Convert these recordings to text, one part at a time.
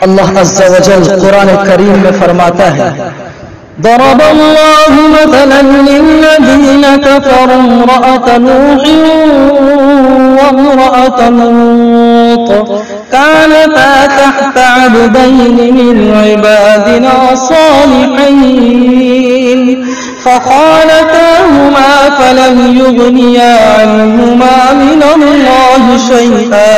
اللہ عز و جل قرآن کریم میں فرماتا ہے ضرب الله مثلا للذين كفروا امرأة نوح وامرأة لوط كانتا تحت عبدين من عبادنا صالحين فخانتاهما فلم يغنيا عنهما من الله شيئا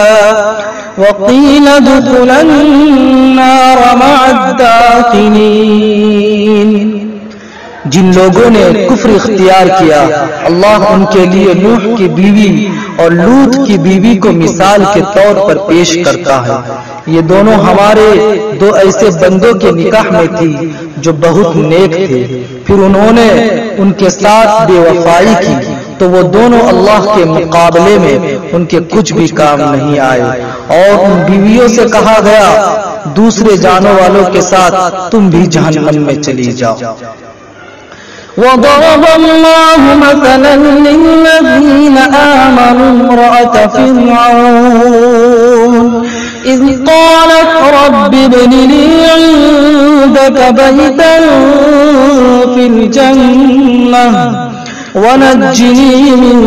وقيل ادخلا النار مع الداخلين۔ جن لوگوں نے کفر اختیار کیا اللہ ان کے لیے نوح کی بیوی اور لوط کی بیوی کو مثال کے طور پر پیش کرتا ہے۔ یہ دونوں ہمارے دو ایسے بندوں کے نکاح میں تھی جو بہت نیک تھے، پھر انہوں نے ان کے ساتھ بے وفائی کی تو وہ دونوں اللہ کے مقابلے میں ان کے کچھ بھی کام نہیں آئے، اور ان بیویوں سے کہا گیا دوسرے جانوں والوں کے ساتھ تم بھی جہنم میں چلی جاؤ۔ وضرب الله مثلا للذين آمنوا امرأة فرعون إذ قالت رب ابن لي عندك بيتا في الجنة ونجني من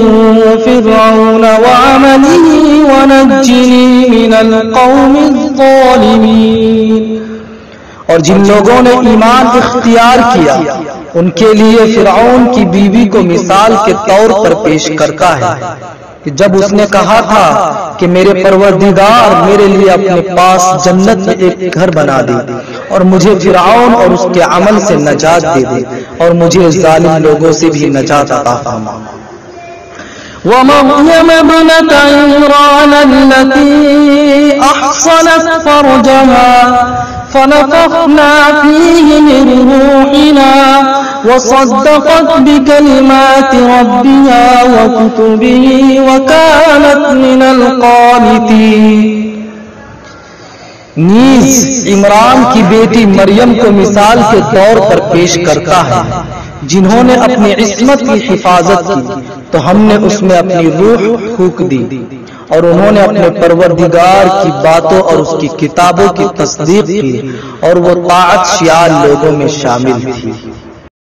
فرعون وعمله ونجني من القوم الظالمين۔ اور جن لوگوں نے ایمان اختیار کیا ان کے لیے فرعون کی بیوی کو مثال کے طور پر پیش کرتا ہے کہ جب اس نے کہا تھا کہ میرے پروردگار میرے لیے اپنے پاس جنت میں ایک گھر بنا دے اور مجھے فرعون اور اس کے عمل سے نجات دے دے اور مجھے ظالم لوگوں سے بھی نجات عطا فرما۔ ومريم ابنة عمران التي أحصنت فرجها فنفخنا فيه من روحنا وصدقت بكلمات ربها وكتبه وكانت من القانتين۔ نیز عمران کی بیٹی مریم کو مثال کے طور پر پیش کرتا ہے جنہوں نے اپنی عصمت کی حفاظت کی تو ہم نے اس میں اپنی روح پھونک دی اور انہوں نے اپنے پروردگار کی باتوں اور اس کی کتابوں کی تصدیق کی اور وہ طاعت شیار لوگوں میں شامل تھی۔